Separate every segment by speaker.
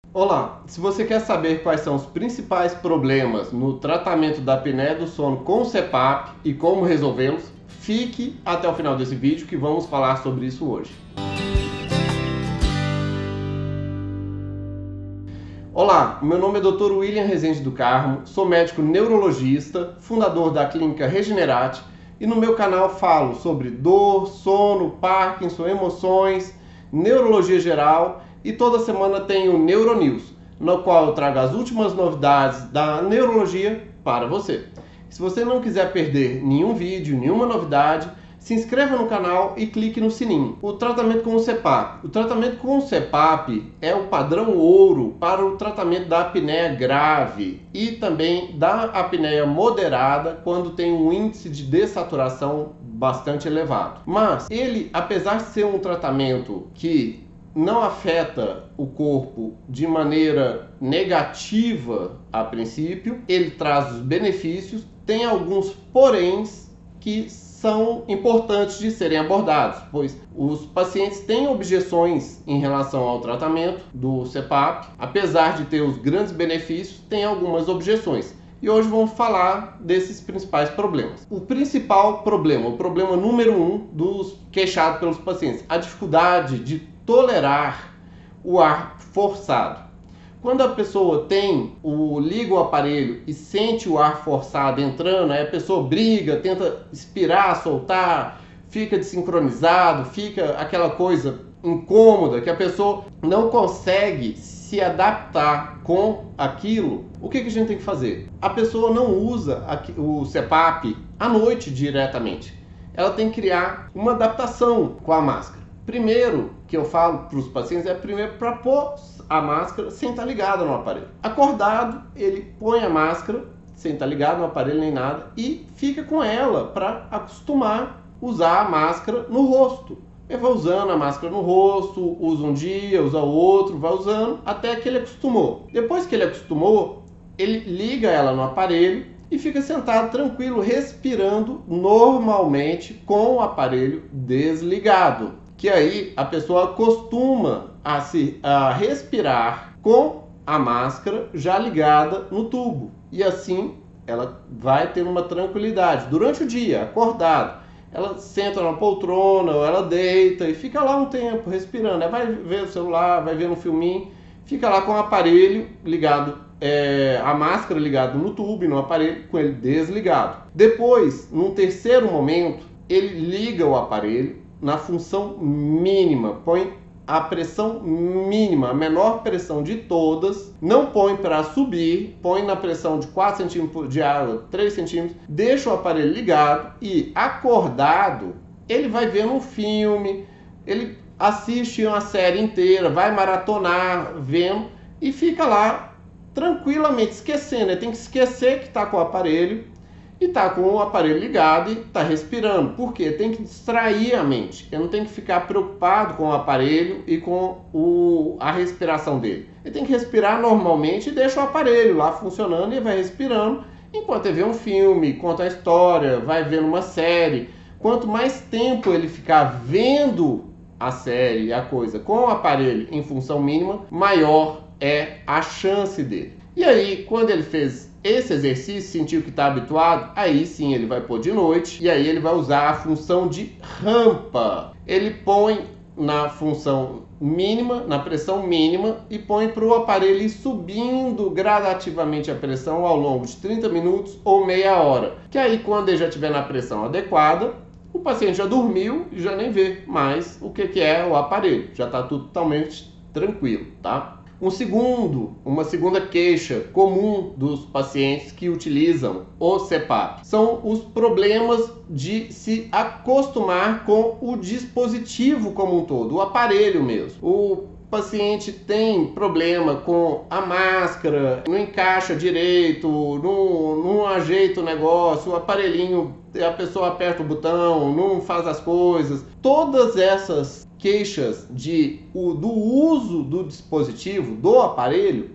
Speaker 1: Olá, se você quer saber quais são os principais problemas no tratamento da apneia do sono com o CPAP e como resolvê-los, fique até o final desse vídeo que vamos falar sobre isso hoje. Olá, meu nome é Dr. William Rezende do Carmo, sou médico neurologista, fundador da clínica Regenerate e no meu canal falo sobre dor, sono, Parkinson, emoções, neurologia geral e toda semana tem o Neuronews, no qual eu trago as últimas novidades da neurologia para você. Se você não quiser perder nenhum vídeo, nenhuma novidade, se inscreva no canal e clique no sininho. O tratamento com o CPAP. O tratamento com o CPAP é o padrão ouro para o tratamento da apneia grave e também da apneia moderada quando tem um índice de dessaturação bastante elevado. Mas ele, apesar de ser um tratamento que não afeta o corpo de maneira negativa a princípio, ele traz os benefícios, tem alguns poréns que são importantes de serem abordados, pois os pacientes têm objeções em relação ao tratamento do CPAP, apesar de ter os grandes benefícios, tem algumas objeções. E hoje vamos falar desses principais problemas. O principal problema, o problema número 1 dos queixados pelos pacientes, a dificuldade de tolerar o ar forçado. Quando a pessoa liga o aparelho e sente o ar forçado entrando, aí a pessoa briga, tenta expirar, soltar, fica desincronizado, fica aquela coisa incômoda que a pessoa não consegue se adaptar com aquilo. O que a gente tem que fazer? A pessoa não usa o CPAP à noite diretamente. Ela tem que criar uma adaptação com a máscara. Primeiro que eu falo para os pacientes é primeiro para pôr a máscara sem estar ligada no aparelho. Acordado, ele põe a máscara sem estar ligado no aparelho nem nada e fica com ela para acostumar a usar a máscara no rosto. Ele vai usando a máscara no rosto, usa um dia, usa outro, vai usando até que ele acostumou. Depois que ele acostumou, ele liga ela no aparelho e fica sentado tranquilo, respirando normalmente com o aparelho desligado. Que aí a pessoa acostuma a respirar com a máscara já ligada no tubo. E assim ela vai ter uma tranquilidade. Durante o dia, acordado, ela senta na poltrona ou ela deita e fica lá um tempo respirando. Ela vai ver o celular, vai ver um filminho, fica lá com o aparelho ligado, a máscara ligada no tubo e no aparelho com ele desligado. Depois, num terceiro momento, ele liga o aparelho na função mínima, põe a pressão mínima, a menor pressão de todas, não põe para subir, põe na pressão de 4 centímetros de água, 3 centímetros, deixa o aparelho ligado e acordado, ele vai vendo um filme, ele assiste uma série inteira, vai maratonar vendo e fica lá tranquilamente esquecendo, ele tem que esquecer que está com o aparelho e está com o aparelho ligado e está respirando. Por quê? Tem que distrair a mente. Ele não tem que ficar preocupado com o aparelho e com a respiração dele. Ele tem que respirar normalmente e deixa o aparelho lá funcionando e vai respirando enquanto ele vê um filme, conta a história, vai vendo uma série. Quanto mais tempo ele ficar vendo a série, a coisa, com o aparelho em função mínima, maior é a chance dele. E aí, quando ele fez esse exercício, sentiu que está habituado, aí sim ele vai pôr de noite e aí ele vai usar a função de rampa. Ele põe na função mínima, na pressão mínima e põe para o aparelho ir subindo gradativamente a pressão ao longo de 30 minutos ou meia hora. Que aí quando ele já estiver na pressão adequada, o paciente já dormiu e já nem vê mais o que é o aparelho. Já está tudo totalmente tranquilo, tá? Uma segunda queixa comum dos pacientes que utilizam o CPAP são os problemas de se acostumar com o dispositivo como um todo, o aparelho mesmo. O paciente tem problema com a máscara, não encaixa direito, não ajeita o negócio, o aparelhinho, a pessoa aperta o botão, não faz as coisas. Todas essas queixas do uso do dispositivo, do aparelho,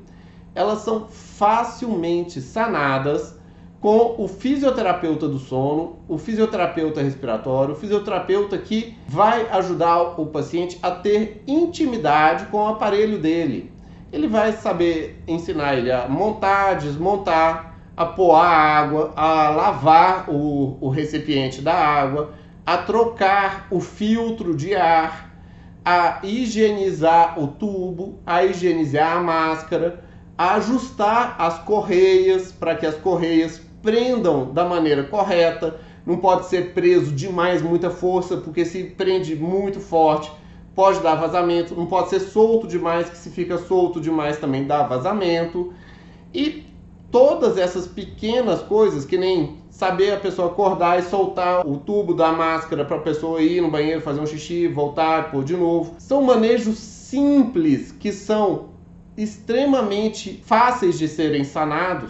Speaker 1: elas são facilmente sanadas com o fisioterapeuta do sono, o fisioterapeuta respiratório, o fisioterapeuta que vai ajudar o paciente a ter intimidade com o aparelho dele. ele vai saber ensinar ele a montar, desmontar, a pôr a água, a lavar o recipiente da água, a trocar o filtro de ar, a higienizar o tubo, a higienizar a máscara, a ajustar as correias para que as correias prendam da maneira correta. Não pode ser preso demais, muita força, porque se prende muito forte pode dar vazamento. Não pode ser solto demais, que se fica solto demais também dá vazamento. E todas essas pequenas coisas, que nem saber a pessoa acordar e soltar o tubo da máscara para a pessoa ir no banheiro, fazer um xixi, voltar, pôr de novo. São manejos simples que são extremamente fáceis de serem sanados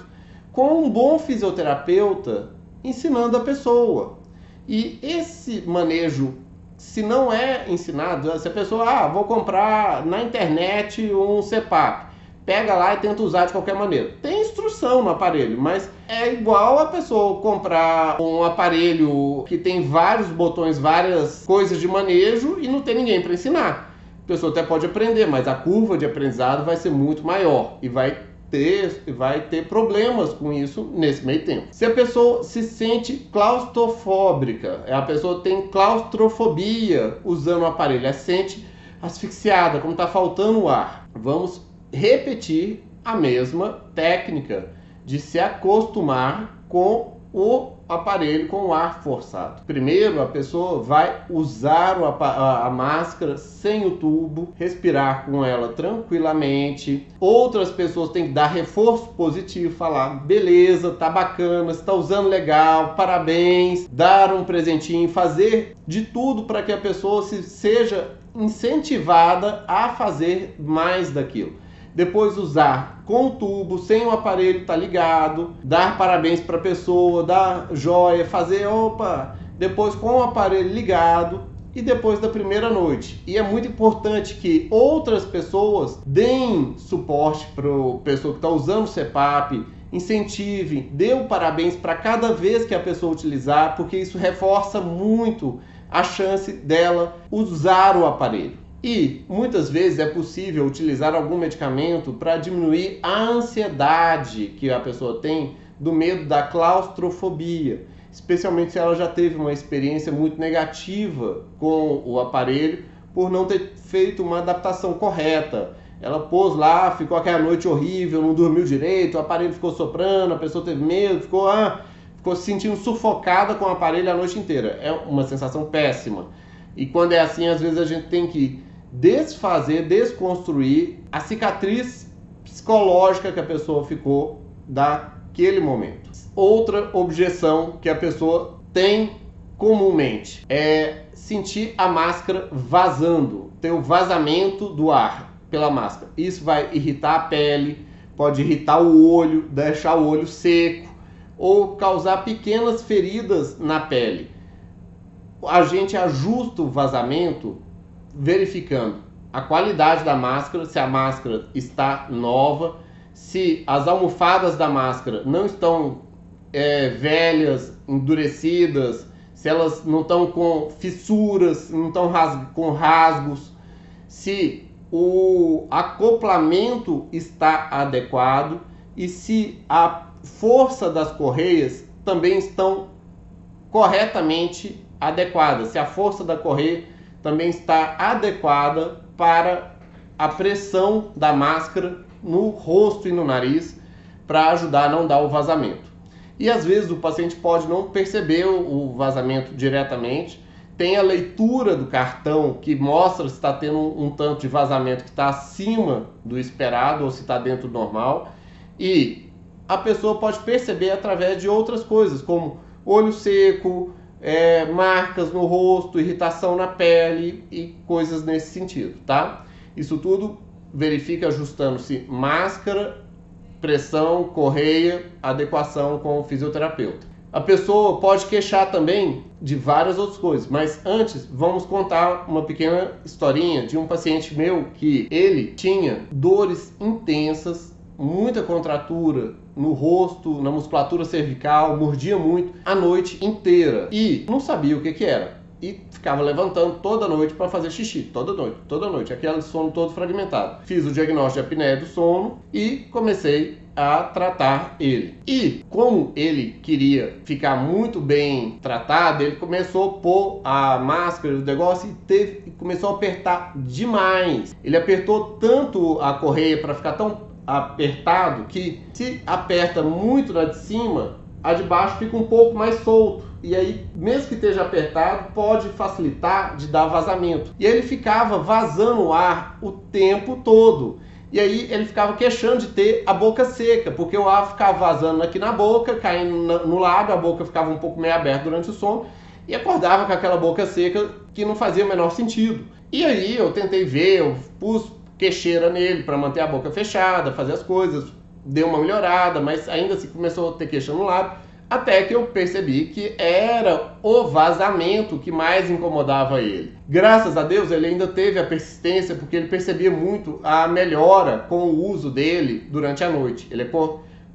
Speaker 1: com um bom fisioterapeuta ensinando a pessoa. E esse manejo, se não é ensinado, se a pessoa, vou comprar na internet um CPAP, pega lá e tenta usar de qualquer maneira. Tem instrução no aparelho, mas é igual a pessoa comprar um aparelho que tem vários botões, várias coisas de manejo e não tem ninguém para ensinar. A pessoa até pode aprender, mas a curva de aprendizado vai ser muito maior e vai ter problemas com isso nesse meio tempo. Se a pessoa se sente claustrofóbica, a pessoa tem claustrofobia usando o aparelho, ela se sente asfixiada, como está faltando ar. Vamos repetir a mesma técnica de se acostumar com o aparelho com o ar forçado. Primeiro, a pessoa vai usar a máscara sem o tubo, respirar com ela tranquilamente. Outras pessoas têm que dar reforço positivo, falar, beleza, tá bacana, você tá usando legal, parabéns, dar um presentinho, fazer de tudo para que a pessoa seja incentivada a fazer mais daquilo. Depois usar com o tubo, sem o aparelho estar ligado, dar parabéns para a pessoa, dar joia, fazer depois com o aparelho ligado e depois da primeira noite. E é muito importante que outras pessoas deem suporte para a pessoa que está usando o CPAP, incentivem, dê o parabéns para cada vez que a pessoa utilizar, porque isso reforça muito a chance dela usar o aparelho. E muitas vezes é possível utilizar algum medicamento para diminuir a ansiedade que a pessoa tem do medo da claustrofobia, especialmente se ela já teve uma experiência muito negativa com o aparelho por não ter feito uma adaptação correta. Ela pôs lá, ficou aquela noite horrível, não dormiu direito, o aparelho ficou soprando, a pessoa teve medo, ficou se sentindo sufocada com o aparelho a noite inteira. É uma sensação péssima. E quando é assim, às vezes a gente tem que desfazer, desconstruir a cicatriz psicológica que a pessoa ficou daquele momento. Outra objeção que a pessoa tem comumente é sentir a máscara vazando, ter o vazamento do ar pela máscara. Isso vai irritar a pele, pode irritar o olho, deixar o olho seco ou causar pequenas feridas na pele. A gente ajusta o vazamento verificando a qualidade da máscara, se a máscara está nova, se as almofadas da máscara não estão velhas, endurecidas, se elas não estão com fissuras, não estão com rasgos, se o acoplamento está adequado e se a força das correias também estão corretamente adequadas, se a força da correia também está adequada para a pressão da máscara no rosto e no nariz para ajudar a não dar o vazamento. E às vezes o paciente pode não perceber o vazamento diretamente, tem a leitura do cartão que mostra se está tendo um tanto de vazamento que está acima do esperado ou se está dentro do normal, e a pessoa pode perceber através de outras coisas, como olho seco, marcas no rosto, irritação na pele e coisas nesse sentido, tá? Isso tudo verifica ajustando-se máscara, pressão, correia, adequação com o fisioterapeuta. A pessoa pode queixar também de várias outras coisas, mas antes vamos contar uma pequena historinha de um paciente meu que ele tinha dores intensas, muita contratura no rosto, na musculatura cervical, mordia muito a noite inteira e não sabia o que era. e ficava levantando toda noite para fazer xixi, toda noite, aquele sono todo fragmentado. Fiz o diagnóstico de apneia do sono e comecei a tratar ele. E como ele queria ficar muito bem tratado, ele começou a pôr a máscara do negócio e começou a apertar demais. Ele apertou tanto a correia para ficar tão apertado que se aperta muito na de cima, a de baixo fica um pouco mais solto. E aí, mesmo que esteja apertado, pode facilitar de dar vazamento. E aí ele ficava vazando o ar o tempo todo. E aí ele ficava queixando de ter a boca seca, porque o ar ficava vazando aqui na boca, caindo no lábio, a boca ficava um pouco meio aberta durante o sono e acordava com aquela boca seca que não fazia o menor sentido. E aí eu tentei ver, eu pus queixeira nele para manter a boca fechada, fazer as coisas, deu uma melhorada, mas ainda assim começou a ter queixa no lábio, até que eu percebi que era o vazamento que mais incomodava ele. Graças a Deus ele ainda teve a persistência, porque ele percebia muito a melhora com o uso dele durante a noite. Ele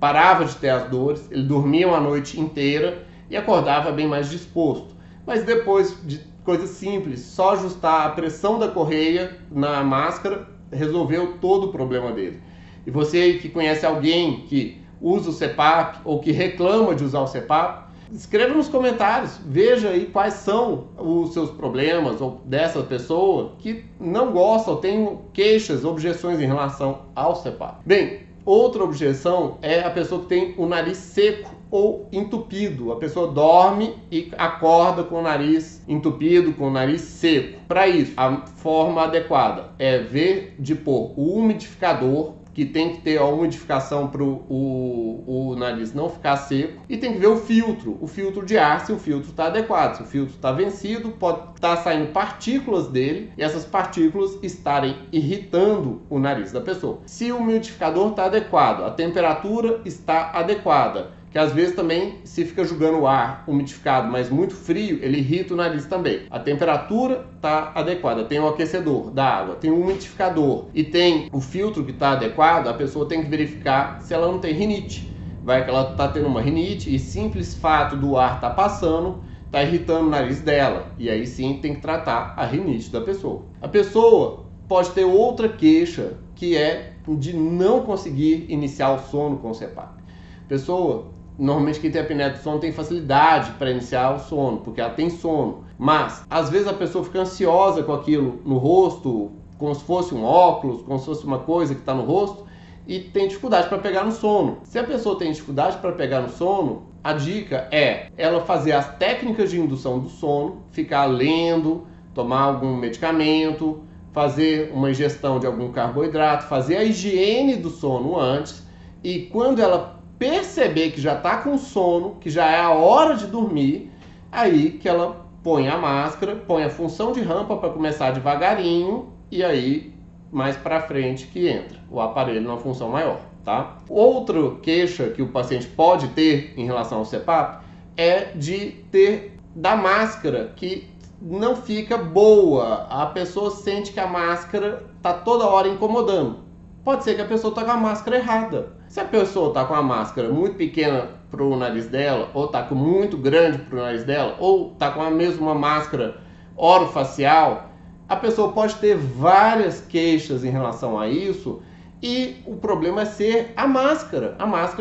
Speaker 1: parava de ter as dores, ele dormia uma noite inteira e acordava bem mais disposto. Mas depois de coisas simples, só ajustar a pressão da correia na máscara, resolveu todo o problema dele. E você aí que conhece alguém que usa o CPAP ou que reclama de usar o CPAP, escreva nos comentários, veja aí quais são os seus problemas ou dessa pessoa que não gosta ou tem queixas, objeções em relação ao CPAP. Bem, outra objeção é a pessoa que tem o nariz seco ou entupido. A pessoa dorme e acorda com o nariz entupido, com o nariz seco. Para isso, a forma adequada é ver de pôr o umidificador, que tem que ter a umidificação para o nariz não ficar seco, e tem que ver o filtro de ar, se o filtro está adequado. Se o filtro está vencido, pode estar saindo partículas dele e essas partículas estarem irritando o nariz da pessoa. Se o umidificador está adequado, a temperatura está adequada, que às vezes também, se fica jogando o ar umidificado, mas muito frio, ele irrita o nariz também. A temperatura está adequada, tem o aquecedor da água, tem o umidificador e tem o filtro que está adequado, a pessoa tem que verificar se ela não tem rinite. Vai que ela está tendo uma rinite e simples fato do ar estar passando, está irritando o nariz dela. E aí sim tem que tratar a rinite da pessoa. A pessoa pode ter outra queixa, que é de não conseguir iniciar o sono com o CPAP. Pessoa, normalmente quem tem apneia do sono tem facilidade para iniciar o sono, porque ela tem sono. Mas, às vezes a pessoa fica ansiosa com aquilo no rosto, como se fosse um óculos, como se fosse uma coisa que está no rosto, e tem dificuldade para pegar no sono. Se a pessoa tem dificuldade para pegar no sono, a dica é ela fazer as técnicas de indução do sono, ficar lendo, tomar algum medicamento, fazer uma ingestão de algum carboidrato, fazer a higiene do sono antes, e quando ela perceber que já está com sono, que já é a hora de dormir, aí que ela põe a máscara, põe a função de rampa para começar devagarinho e aí mais para frente que entra o aparelho numa função maior, tá? Outra queixa que o paciente pode ter em relação ao CPAP é de ter da máscara que não fica boa. A pessoa sente que a máscara está toda hora incomodando. Pode ser que a pessoa está com a máscara errada. Se a pessoa está com a máscara muito pequena para o nariz dela, ou está com muito grande para o nariz dela, ou está com a mesma máscara orofacial, a pessoa pode ter várias queixas em relação a isso, e o problema é ser a máscara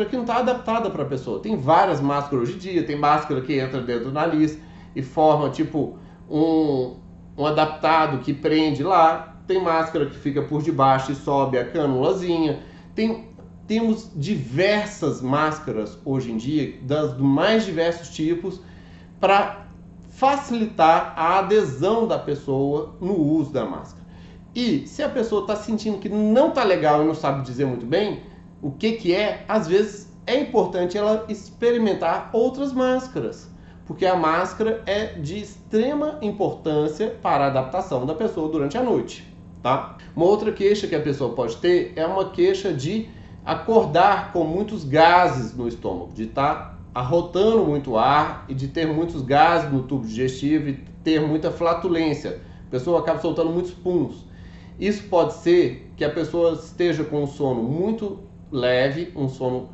Speaker 1: que não está adaptada para a pessoa. Tem várias máscaras hoje em dia, tem máscara que entra dentro do nariz e forma tipo um adaptado que prende lá, tem máscara que fica por debaixo e sobe a cânulazinha, temos diversas máscaras hoje em dia, dos mais diversos tipos, para facilitar a adesão da pessoa no uso da máscara. E se a pessoa está sentindo que não está legal e não sabe dizer muito bem o que é, às vezes é importante ela experimentar outras máscaras, porque a máscara é de extrema importância para a adaptação da pessoa durante a noite, tá? Uma outra queixa que a pessoa pode ter é uma queixa de acordar com muitos gases no estômago, de estar arrotando muito ar e de ter muitos gases no tubo digestivo e ter muita flatulência. A pessoa acaba soltando muitos puns. Isso pode ser que a pessoa esteja com um sono muito leve, um sono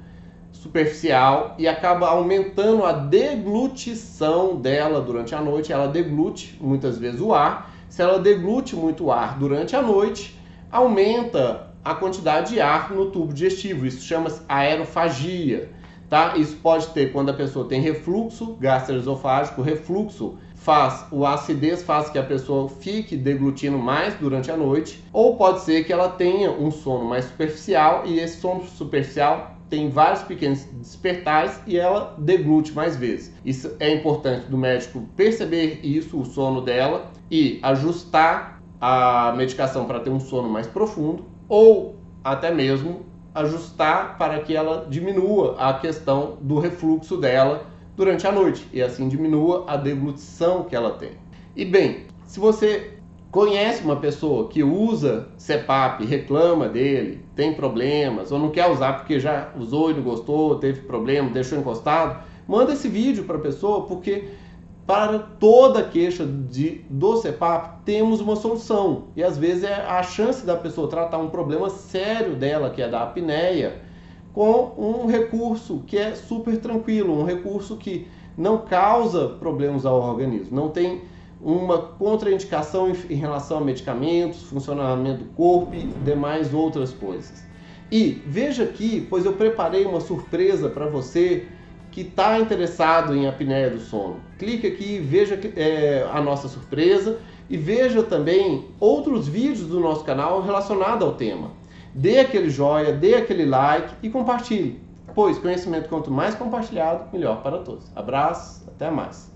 Speaker 1: superficial e acaba aumentando a deglutição dela durante a noite. Ela deglute muitas vezes o ar. Se ela deglute muito ar durante a noite, aumenta a quantidade de ar no tubo digestivo. Isso chama-se aerofagia, tá? Isso pode ter quando a pessoa tem refluxo gastroesofágico. Refluxo a acidez faz que a pessoa fique deglutindo mais durante a noite, ou pode ser que ela tenha um sono mais superficial e esse sono superficial tem vários pequenos despertares e ela deglute mais vezes. Isso é importante do médico perceber isso, o sono dela, e ajustar a medicação para ter um sono mais profundo, ou até mesmo ajustar para que ela diminua a questão do refluxo dela durante a noite e assim diminua a deglutição que ela tem. E bem, se você conhece uma pessoa que usa CPAP, reclama dele, tem problemas ou não quer usar porque já usou e não gostou, teve problema, deixou encostado, manda esse vídeo para a pessoa, porque para toda queixa do CPAP temos uma solução, e às vezes é a chance da pessoa tratar um problema sério dela, que é da apneia, com um recurso que é super tranquilo, um recurso que não causa problemas ao organismo, não tem uma contraindicação em relação a medicamentos, funcionamento do corpo e demais outras coisas. E veja aqui, pois eu preparei uma surpresa para você que está interessado em apneia do sono. Clique aqui, veja a nossa surpresa e veja também outros vídeos do nosso canal relacionados ao tema. Dê aquele joinha, dê aquele like e compartilhe, pois conhecimento quanto mais compartilhado, melhor para todos. Abraço, até mais.